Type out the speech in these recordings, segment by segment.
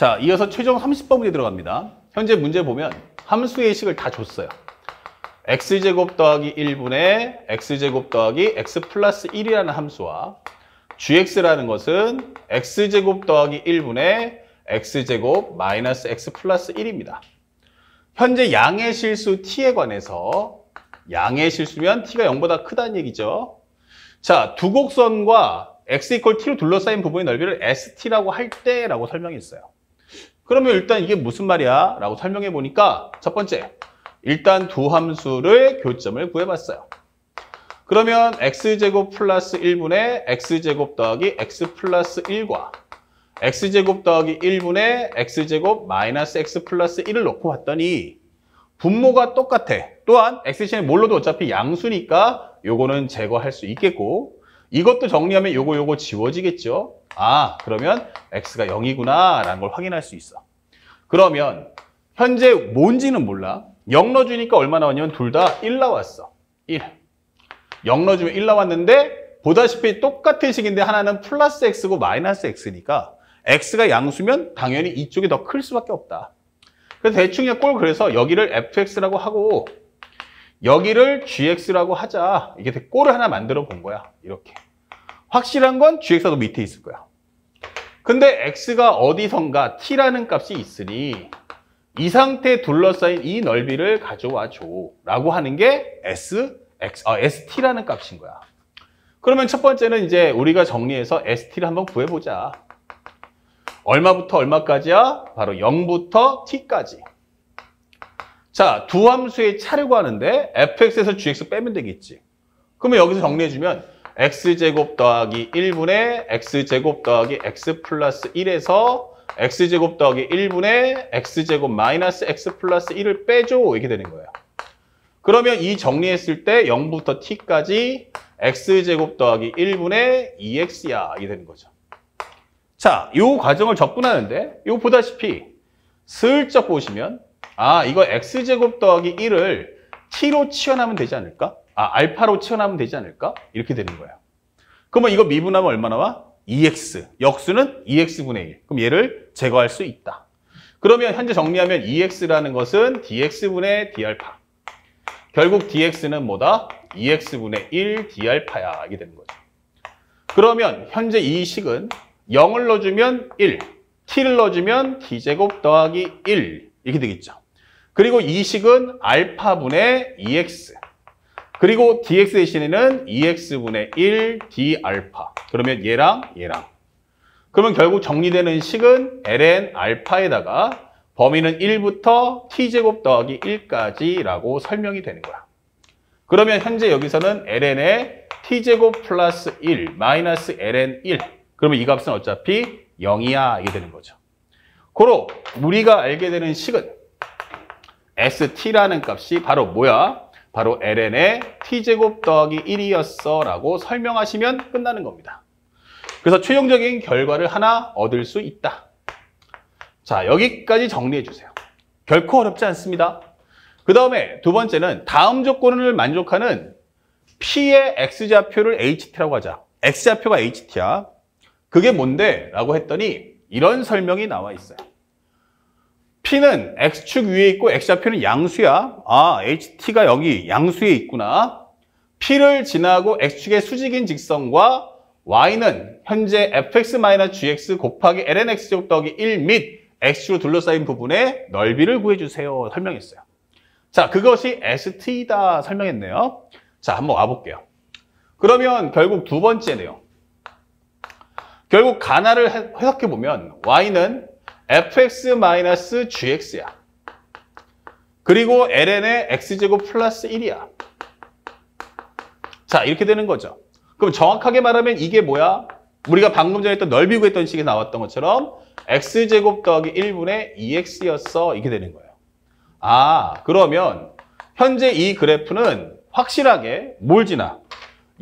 자, 이어서 최종 30번 문제 들어갑니다. 현재 문제 보면 함수의 식을 다 줬어요. x제곱 더하기 1분의 x제곱 더하기 x 플러스 1이라는 함수와 gx라는 것은 x제곱 더하기 1분의 x제곱 마이너스 x 플러스 1입니다. 현재 양의 실수 t에 관해서 양의 실수면 t가 0보다 크다는 얘기죠. 자, 두 곡선과 x 이퀄 t로 둘러싸인 부분의 넓이를 st라고 할 때라고 설명했어요. 그러면 일단 이게 무슨 말이야? 라고 설명해 보니까 첫 번째, 일단 두 함수를 교점을 구해봤어요. 그러면 x제곱 플러스 1분의 x제곱 더하기 x 플러스 1과 x제곱 더하기 1분의 x제곱 마이너스 x 플러스 1을 놓고 봤더니 분모가 똑같아. 또한 x 대신에 뭘로도 어차피 양수니까 요거는 제거할 수 있겠고, 이것도 정리하면 요거 지워지겠죠. 아, 그러면 x가 0이구나 라는 걸 확인할 수 있어. 그러면 현재 뭔지는 몰라. 0 넣어주니까 얼마 나왔냐면 둘 다 1 나왔어. 1. 0 넣어주면 1 나왔는데 보다시피 똑같은 식인데 하나는 플러스 x고 마이너스 x니까 x가 양수면 당연히 이쪽이 더 클 수밖에 없다. 그래서 대충 그냥 그래서 여기를 fx라고 하고 여기를 gx라고 하자. 이게 꼴을 하나 만들어 본 거야. 이렇게. 확실한 건 gx가 밑에 있을 거야. 근데 x가 어디선가 t라는 값이 있으니 이 상태에 둘러싸인 이 넓이를 가져와 줘 라고 하는 게 st라는 값인 거야. 그러면 첫 번째는 이제 우리가 정리해서 st를 한번 구해보자. 얼마부터 얼마까지야? 바로 0부터 t까지. 자, 두 함수의 차를 구하는데 fx에서 gx 빼면 되겠지. 그러면 여기서 정리해주면 x제곱 더하기 1분의 x제곱 더하기 x 플러스 1에서 x제곱 더하기 1분의 x제곱 마이너스 x 플러스 1을 빼줘. 이렇게 되는 거예요. 그러면 이 정리했을 때 0부터 t까지 x제곱 더하기 1분의 2x야. 이게 되는 거죠. 자, 이 과정을 접근하는데 이거 보다시피 슬쩍 보시면 아, 이거 x제곱 더하기 1을 t로 치환하면 되지 않을까? 아, 알파로 치환하면 되지 않을까? 이렇게 되는 거예요. 그러면 이거 미분하면 얼마 나와? 2x. 역수는 2x분의 1. 그럼 얘를 제거할 수 있다. 그러면 현재 정리하면 2x라는 것은 dx분의 d알파. 결국 dx는 뭐다? 2x분의 1 d알파야. 이게 되는 거죠. 그러면 현재 이 식은 0을 넣어주면 1, t를 넣어주면 t제곱 더하기 1 이렇게 되겠죠. 그리고 이 식은 알파분의 2x. 그리고 dx 대신에는 2x분의 1 d알파. 그러면 얘랑 얘랑. 그러면 결국 정리되는 식은 ln 알파에다가 범위는 1부터 t제곱 더하기 1까지라고 설명이 되는 거야. 그러면 현재 여기서는 ln의 t제곱 플러스 1 마이너스 ln 1. 그러면 이 값은 어차피 0이야. 이게 되는 거죠. 고로 우리가 알게 되는 식은 st라는 값이 바로 뭐야? 바로 ln의 t제곱 더하기 1이었어 라고 설명하시면 끝나는 겁니다. 그래서 최종적인 결과를 하나 얻을 수 있다. 자, 여기까지 정리해 주세요. 결코 어렵지 않습니다. 그 다음에 두 번째는 다음 조건을 만족하는 P의 X좌표를 HT라고 하자. X좌표가 HT야. 그게 뭔데? 라고 했더니 이런 설명이 나와 있어요. P는 X축 위에 있고 X좌표는 양수야. 아, HT가 여기 양수에 있구나. P를 지나고 X축의 수직인 직선과 Y는 현재 fx-gx 곱하기 lnx제곱 더하기 1 및 X축으로 둘러싸인 부분의 넓이를 구해주세요. 설명했어요. 자, 그것이 ST다 설명했네요. 자, 한번 와볼게요. 그러면 결국 두 번째네요. 결국 가나를 해석해보면 Y는 fx-gx야. 그리고 ln의 x제곱 플러스 1이야. 자, 이렇게 되는 거죠. 그럼 정확하게 말하면 이게 뭐야? 우리가 방금 전에 했던 넓이 구했던 식에 나왔던 것처럼 x제곱 더하기 1분의 2x였어. 이게 되는 거예요. 아, 그러면 현재 이 그래프는 확실하게 뭘 지나?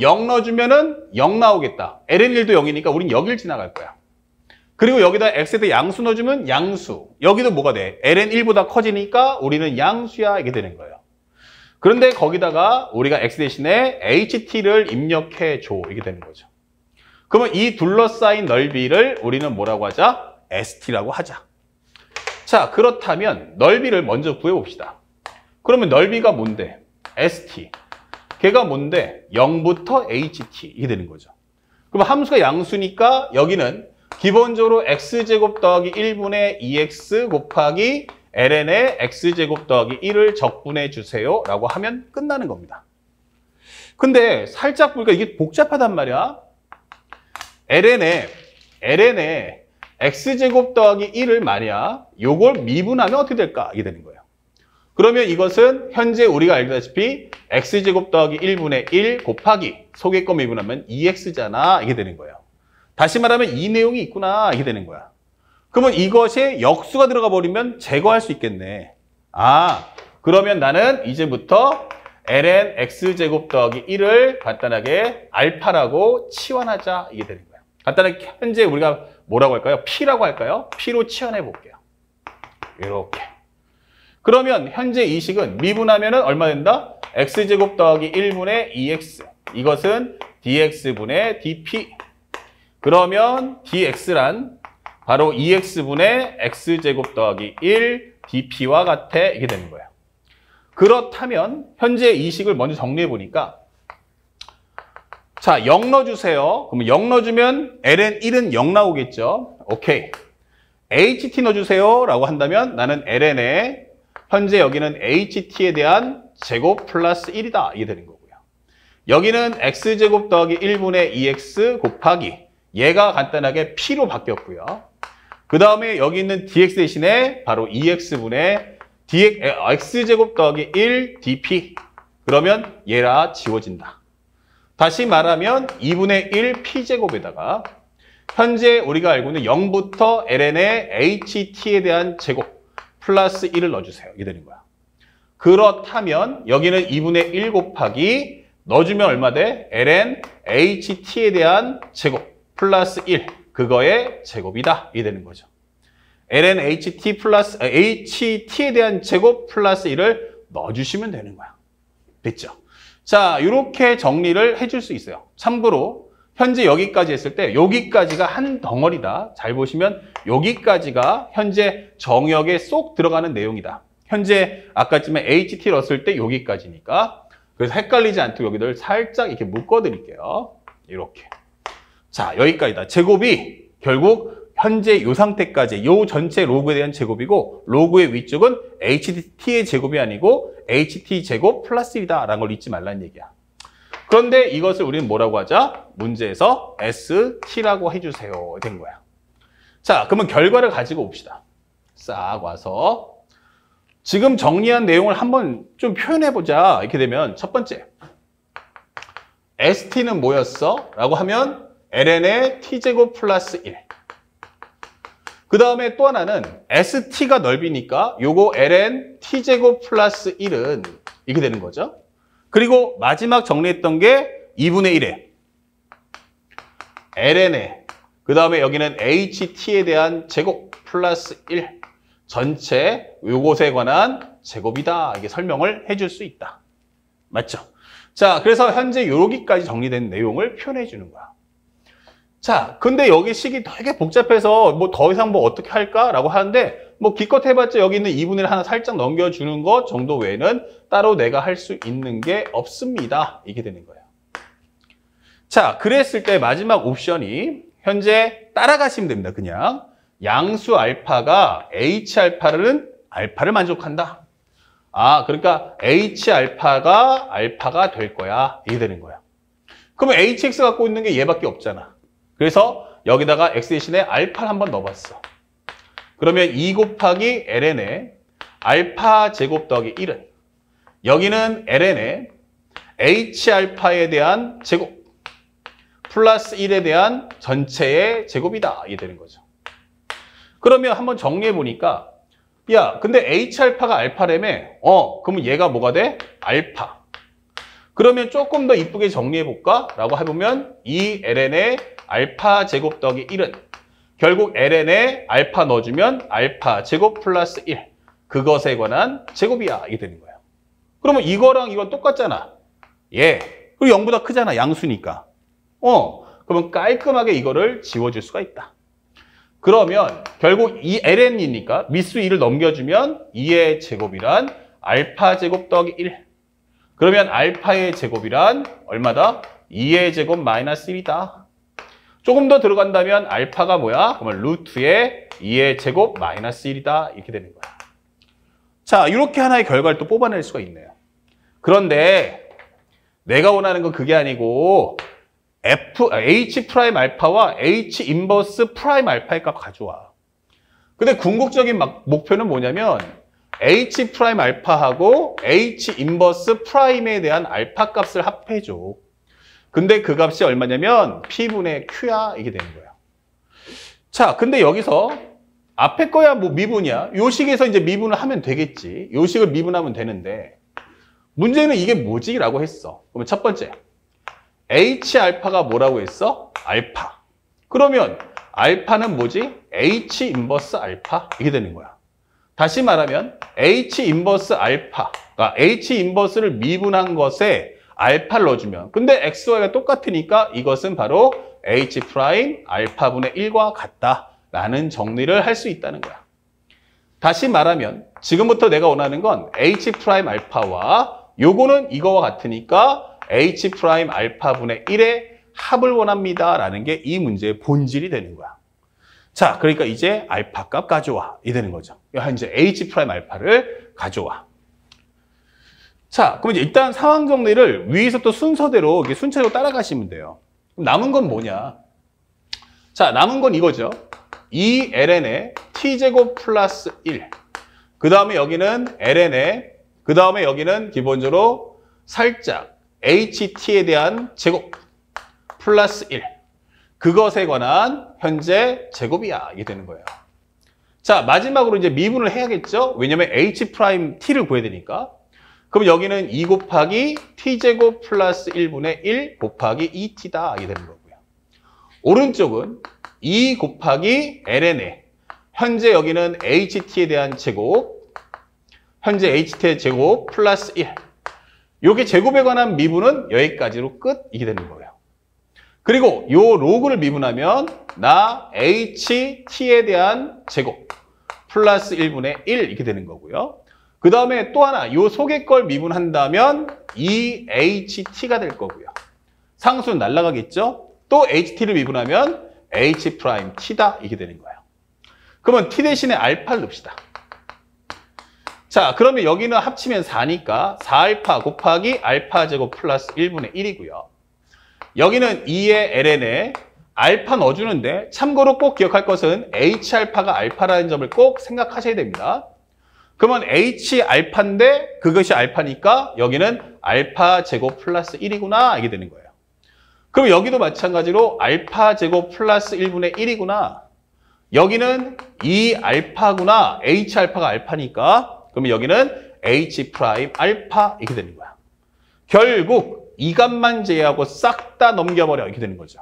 0 넣어주면은 0 나오겠다. ln1도 0이니까 우린 여길 지나갈 거야. 그리고 여기다 x에다 양수 넣어주면 양수. 여기도 뭐가 돼? ln1보다 커지니까 우리는 양수야. 이게 되는 거예요. 그런데 거기다가 우리가 x 대신에 ht를 입력해줘. 이게 되는 거죠. 그러면 이 둘러싸인 넓이를 우리는 뭐라고 하자? st라고 하자. 자, 그렇다면 넓이를 먼저 구해봅시다. 그러면 넓이가 뭔데? ST. 걔가 뭔데? 0부터 HT. 이게 되는 거죠. 그럼 함수가 양수니까 여기는 기본적으로 x제곱 더하기 1분의 2x 곱하기 ln의 x제곱 더하기 1을 적분해 주세요 라고 하면 끝나는 겁니다. 근데 살짝 보니까 이게 복잡하단 말이야. ln의 x제곱 더하기 1을 만약 요걸 미분하면 어떻게 될까? 이게 되는 거예요. 그러면 이것은 현재 우리가 알다시피 x제곱 더하기 1분의 1 곱하기 속의 거 미분하면 2x잖아. 이게 되는 거예요. 다시 말하면 이 내용이 있구나. 이게 되는 거야. 그러면 이것에 역수가 들어가 버리면 제거할 수 있겠네. 아, 그러면 나는 이제부터 ln x제곱 더하기 1을 간단하게 알파라고 치환하자. 이게 되는 거야. 간단하게 현재 우리가 뭐라고 할까요? p라고 할까요? p로 치환해 볼게요. 이렇게. 그러면 현재 이 식은 미분하면 얼마 된다? x제곱 더하기 1분의 2x. 이것은 dx분의 dp. 그러면 dx란 바로 2x분의 x제곱 더하기 1 dp와 같아. 이게 되는 거예요. 그렇다면 현재 이 식을 먼저 정리해 보니까 자, 0 넣어주세요. 그러면 0 넣어주면 ln 1은 0 나오겠죠. 오케이. ht 넣어주세요 라고 한다면 나는 ln에 현재 여기는 ht에 대한 제곱 플러스 1이다. 이게 되는 거고요. 여기는 x제곱 더하기 1분의 2x 곱하기 얘가 간단하게 p로 바뀌었고요. 그 다음에 여기 있는 dx 대신에 바로 2x분의 x제곱 더하기 1 dp. 그러면 얘라 지워진다. 다시 말하면 2분의 1 p제곱에다가 현재 우리가 알고 있는 0부터 ln의 ht에 대한 제곱 플러스 1을 넣어주세요. 이게 되는 거야. 그렇다면 여기는 2분의 1 곱하기 넣어주면 얼마 돼? ln ht에 대한 제곱 플러스 1. 그거의 제곱이다. 이게 되는 거죠. ln ht에 대한 제곱 플러스 1을 넣어주시면 되는 거야. 됐죠? 자, 이렇게 정리를 해줄 수 있어요. 참고로 현재 여기까지 했을 때 여기까지가 한 덩어리다. 잘 보시면 여기까지가 현재 정역에 쏙 들어가는 내용이다. 현재 아까쯤에 HT 넣었을 때 여기까지니까. 그래서 헷갈리지 않도록 여기를 살짝 이렇게 묶어드릴게요. 이렇게. 자, 여기까지다. 제곱이 결국 현재 이 상태까지 이 전체 로그에 대한 제곱이고 로그의 위쪽은 HT의 제곱이 아니고 HT 제곱 플러스 1이다 라는 걸 잊지 말라는 얘기야. 그런데 이것을 우리는 뭐라고 하자? 문제에서 ST라고 해주세요. 된 거야. 자, 그러면 결과를 가지고 옵시다. 싹 와서 지금 정리한 내용을 한번 좀 표현해보자. 이렇게 되면 첫 번째 ST는 뭐였어? 라고 하면 ln의 t제곱 플러스 1. 그 다음에 또 하나는 ST가 넓이니까 요거 ln t제곱 플러스 1은 이렇게 되는 거죠. 그리고 마지막 정리했던 게 2분의 1에 ln에 그 다음에 여기는 ht에 대한 제곱 플러스 1 전체 요것에 관한 제곱이다. 이게 설명을 해줄 수 있다. 맞죠? 자, 그래서 현재 여기까지 정리된 내용을 표현해 주는 거야. 자, 근데 여기 식이 되게 복잡해서 뭐 더 이상 뭐 어떻게 할까라고 하는데 뭐 기껏 해봤자 여기 있는 2분의 1 하나 살짝 넘겨주는 것 정도 외에는 따로 내가 할 수 있는 게 없습니다. 이게 되는 거예요. 자, 그랬을 때 마지막 옵션이 현재 따라가시면 됩니다. 그냥 양수 알파가 H알파를 만족한다. 아, 그러니까 H알파가 될 거야. 이게 되는 거야. 그러면 HX 갖고 있는 게 얘밖에 없잖아. 그래서 여기다가 X 대신에 알파를 한번 넣어봤어. 그러면 2 곱하기 ln의 알파 제곱 더하기 1은 여기는 ln의 H알파에 대한 제곱 플러스 1에 대한 전체의 제곱이다. 이게 되는 거죠. 그러면 한번 정리해 보니까 야, 근데 H알파가 알파라며? 그러면 얘가 뭐가 돼? 알파. 그러면 조금 더 이쁘게 정리해 볼까? 라고 해보면 이 ln의 알파 제곱 더하기 1은 결국 ln에 알파 넣어주면 알파 제곱 플러스 1 그것에 관한 제곱이야. 이게 되는 거예요. 그러면 이거랑 이건 똑같잖아. 예. 그리고 0보다 크잖아. 양수니까. 그러면 깔끔하게 이거를 지워줄 수가 있다. 그러면 결국 이 ln이니까 미수 2를 넘겨주면 2의 제곱이란 알파 제곱 더하기 1. 그러면 알파의 제곱이란 얼마다? 2의 제곱 마이너스 1이다. 조금 더 들어간다면 알파가 뭐야? 그러면 루트의 2의 제곱 마이너스 1이다. 이렇게 되는 거야. 자, 이렇게 하나의 결과를 또 뽑아낼 수가 있네요. 그런데 내가 원하는 건 그게 아니고 H 프라임 알파와 H 인버스 프라임 알파의 값 가져와. 근데 궁극적인 목표는 뭐냐면 H 프라임 알파하고 H 인버스 프라임에 대한 알파 값을 합해줘. 근데 그 값이 얼마냐면 P분의 Q야. 이게 되는 거야. 자, 근데 여기서 앞에 거야 뭐 미분이야. 요 식에서 이제 미분을 하면 되겠지. 요 식을 미분하면 되는데 문제는 이게 뭐지? 라고 했어. 그러면 첫 번째 H 알파가 뭐라고 했어? 알파. 그러면 알파는 뭐지? H 인버스 알파. 이게 되는 거야. 다시 말하면 H 인버스 알파가 H 인버스를 미분한 것에 알파를 넣어주면 근데 XY가 똑같으니까 이것은 바로 H 프라임 알파분의 1과 같다라는 정리를 할 수 있다는 거야. 다시 말하면 지금부터 내가 원하는 건 H 프라임 알파와 요거는 이거와 같으니까 H 프라임 알파분의 1의 합을 원합니다라는 게 이 문제의 본질이 되는 거야. 자, 그러니까 이제 알파 값 가져와. 이 되는 거죠. 이제 H 프라임 알파를 가져와. 자, 그럼 이제 일단 상황 정리를 위에서 또 순서대로 이렇게 순차적으로 따라가시면 돼요. 그럼 남은 건 뭐냐? 자, 남은 건 이거죠. 2ln의 t제곱 플러스 1. 그 다음에 여기는 ln의, 그 다음에 여기는 기본적으로 살짝 ht에 대한 제곱 플러스 1. 그것에 관한 현재 제곱이야. 이게 되는 거예요. 자, 마지막으로 이제 미분을 해야겠죠? 왜냐면 h 프라임 t를 구해야 되니까. 그럼 여기는 2 곱하기 t제곱 플러스 1분의 1 곱하기 2t다. 이게 되는 거고요. 오른쪽은 2 곱하기 ln에 현재 여기는 ht에 대한 제곱, 현재 ht의 제곱 플러스 1. 요게 제곱에 관한 미분은 여기까지로 끝. 이게 되는 거예요. 그리고 요 로그를 미분하면 나 ht에 대한 제곱 플러스 1분의 1 이렇게 되는 거고요. 그 다음에 또 하나 요 속의 걸 미분한다면 2ht가 될 거고요. 상수는 날아가겠죠? 또 ht를 미분하면 h 프라임 t다 이게 되는 거예요. 그러면 t 대신에 알파를 넣읍시다. 자, 그러면 여기는 합치면 4니까 4알파 곱하기 알파 제곱 플러스 1분의 1이고요. 여기는 2의 ln에 알파 넣어주는데 참고로 꼭 기억할 것은 H알파가 알파라는 점을 꼭 생각하셔야 됩니다. 그러면 H알파인데 그것이 알파니까 여기는 알파 제곱 플러스 1이구나 이게 되는 거예요. 그럼 여기도 마찬가지로 알파 제곱 플러스 1분의 1이구나. 여기는 2알파구나. H알파가 알파니까 그러면 여기는 H 프라임 알파 이렇게 되는 거야. 결국 이 값만 제외하고 싹 다 넘겨버려 이렇게 되는 거죠.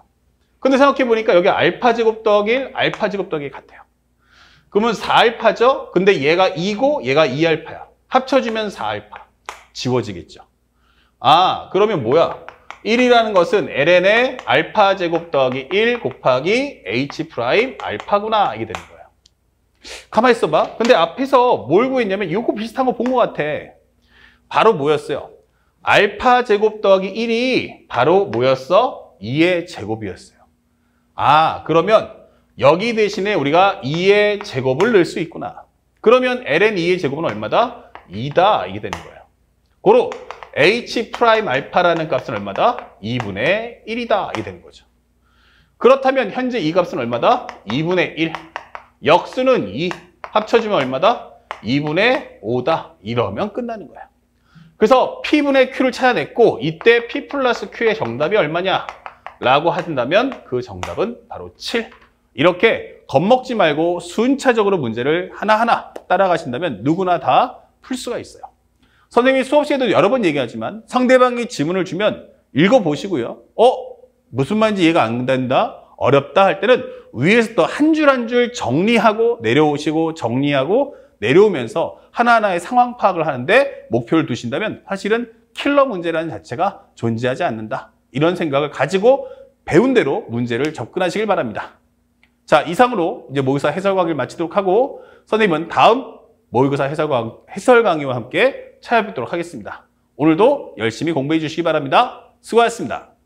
근데 생각해보니까 여기 알파 제곱 더하기 1, 알파 제곱 더하기 1 같아요. 그러면 4알파죠? 근데 얘가 2고 얘가 2알파야. 합쳐주면 4알파. 지워지겠죠. 아, 그러면 뭐야? 1이라는 것은 ln의 알파 제곱 더하기 1 곱하기 h 프라임 알파구나. 이게 되는 거야. 가만히 있어봐. 근데 앞에서 뭘 구했냐면 이거 비슷한 거 본 것 같아. 바로 뭐였어요? 알파 제곱 더하기 1이 바로 뭐였어? 2의 제곱이었어요. 아, 그러면 여기 대신에 우리가 2의 제곱을 넣을 수 있구나. 그러면 ln 2의 제곱은 얼마다? 2다. 이게 되는 거예요. 고로 h 프라임 알파라는 값은 얼마다? 2분의 1이다. 이게 되는 거죠. 그렇다면 현재 이 값은 얼마다? 2분의 1. 역수는 2. 합쳐주면 얼마다? 2분의 5다. 이러면 끝나는 거야. 그래서 P분의 Q를 찾아냈고 이때 P 플러스 Q의 정답이 얼마냐? 라고 하신다면 그 정답은 바로 7. 이렇게 겁먹지 말고 순차적으로 문제를 하나하나 따라가신다면 누구나 다 풀 수가 있어요. 선생님이 수업 시에도 여러 번 얘기하지만 상대방이 지문을 주면 읽어보시고요. 무슨 말인지 이해가 안 된다? 어렵다 할 때는 위에서 또 한 줄 한 줄 정리하고 내려오시고 정리하고 내려오면서 하나하나의 상황 파악을 하는데 목표를 두신다면 사실은 킬러 문제라는 자체가 존재하지 않는다. 이런 생각을 가지고 배운 대로 문제를 접근하시길 바랍니다. 자, 이상으로 이제 모의고사 해설 강의를 마치도록 하고 선생님은 다음 모의고사 해설 강의와 함께 찾아뵙도록 하겠습니다. 오늘도 열심히 공부해 주시기 바랍니다. 수고하셨습니다.